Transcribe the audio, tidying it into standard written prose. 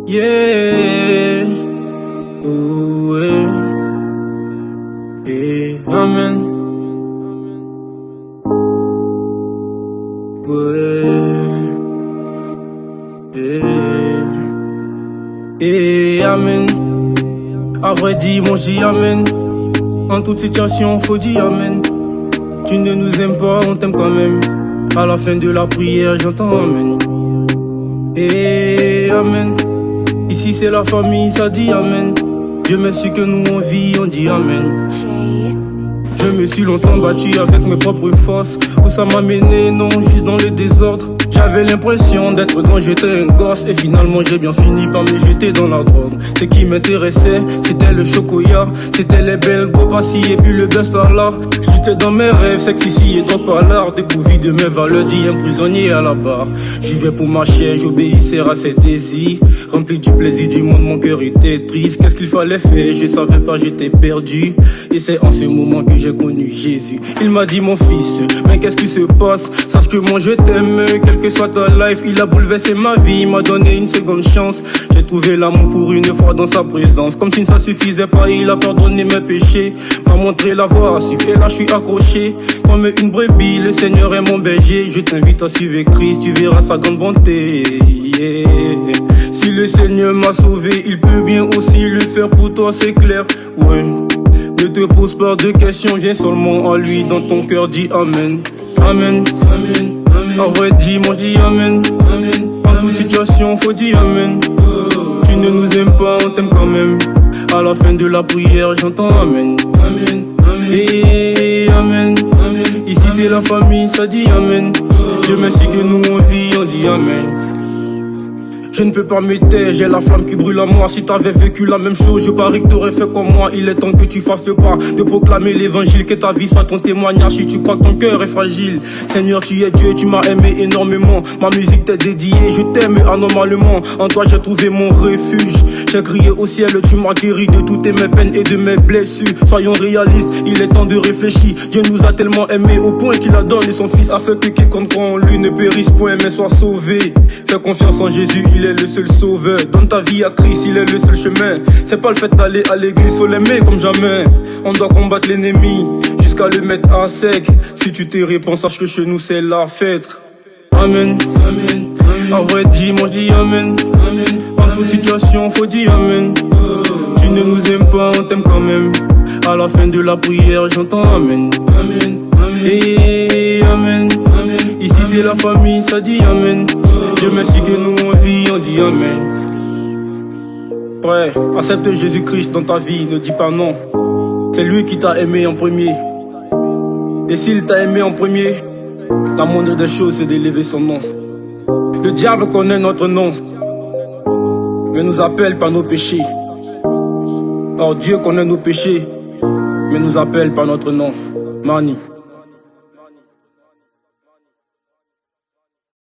Yeah. Ooh, yeah. Amen. Amen. À vrai dire, moi j'y amen. En toute situation, faut dire amen. Tu ne nous aimes pas, on t'aime quand même. À la fin de la prière, j'entends amen. Amen. Ici c'est la famille, ça dit amen. Dieu merci que nous on vit, on dit amen. Je me suis longtemps battu avec mes propres forces. Où ça m'a mené, non, juste dans le désordre. J'avais l'impression d'être grand, j'étais un gosse. Et finalement j'ai bien fini par me jeter dans la drogue. Ce qui m'intéressait, c'était le chocolat. C'était les belles go par-ci et puis le buzz par là. J'étais dans mes rêves, sexe ici et drogue par là. Dépourvu de mes valeurs, dit un prisonnier à la barre. J'y vais pour ma chair, j'obéissais à ses désirs. Rempli du plaisir du monde, mon cœur était triste. Qu'est-ce qu'il fallait faire, je savais pas, j'étais perdu. Et c'est en ce moment que j'ai connu Jésus. Il m'a dit mon fils, mais qu'est-ce qui se passe? Sache que moi je t'aime, quelle que soit ta life. Il a bouleversé ma vie, il m'a donné une seconde chance. J'ai trouvé l'amour pour une fois dans sa présence. Comme si ça suffisait pas, il a pardonné mes péchés, m'a montré la voie à suivre. Et là je suis accroché comme une brebis, le Seigneur est mon berger. Je t'invite à suivre Christ, tu verras sa grande bonté. Yeah. Si le Seigneur m'a sauvé, il peut bien aussi le faire pour toi, c'est clair. Ouais. Ne te pose pas de questions, viens seulement à lui. Dans ton cœur, dis amen. Amen. Amen. Amen. En vrai, dis, moi je dis amen. Amen. En toute situation, faut dire amen. Tu ne nous aimes pas, on t'aime quand même. À la fin de la prière, j'entends amen. Amen. Amen. Amen. Amen. Ici c'est la famille, ça dit amen. Dieu merci que nous on vit, on dit amen. Je ne peux pas me taire, j'ai la flamme qui brûle en moi. Si t'avais vécu la même chose, je parie que t'aurais fait comme moi. Il est temps que tu fasses le pas de proclamer l'évangile, que ta vie soit ton témoignage. Si tu crois que ton cœur est fragile, Seigneur tu es Dieu, tu m'as aimé énormément. Ma musique t'est dédiée, je t'aime anormalement. En toi j'ai trouvé mon refuge, j'ai crié au ciel, tu m'as guéri de toutes mes peines et de mes blessures. Soyons réalistes, il est temps de réfléchir. Dieu nous a tellement aimés au point qu'il a donné son fils, afin que quiconque croit en lui ne périsse point mais soit sauvé. Fais confiance en Jésus, il est le seul sauveur. Donne ta vie à Christ, il est le seul chemin. C'est pas le fait d'aller à l'église, faut l'aimer comme jamais. On doit combattre l'ennemi jusqu'à le mettre à sec. Si tu te réponds, sache que chez nous c'est la fête. Amen. Amen. En vrai dis, moi je dis amen. Amen. En toute situation, faut dire amen. Tu ne nous aimes pas, on t'aime quand même. À la fin de la prière, j'entends amen. Amen. Amen. Amen. Ici c'est la famille, ça dit amen. Dieu merci que nous on vit, on dit amen. Frère, accepte Jésus-Christ dans ta vie, ne dis pas non. C'est lui qui t'a aimé en premier. Et s'il t'a aimé en premier, la moindre des choses c'est d'élever son nom. Le diable connaît notre nom, mais nous appelle par nos péchés. Or Dieu connaît nos péchés, mais nous appelle par notre nom. Mani.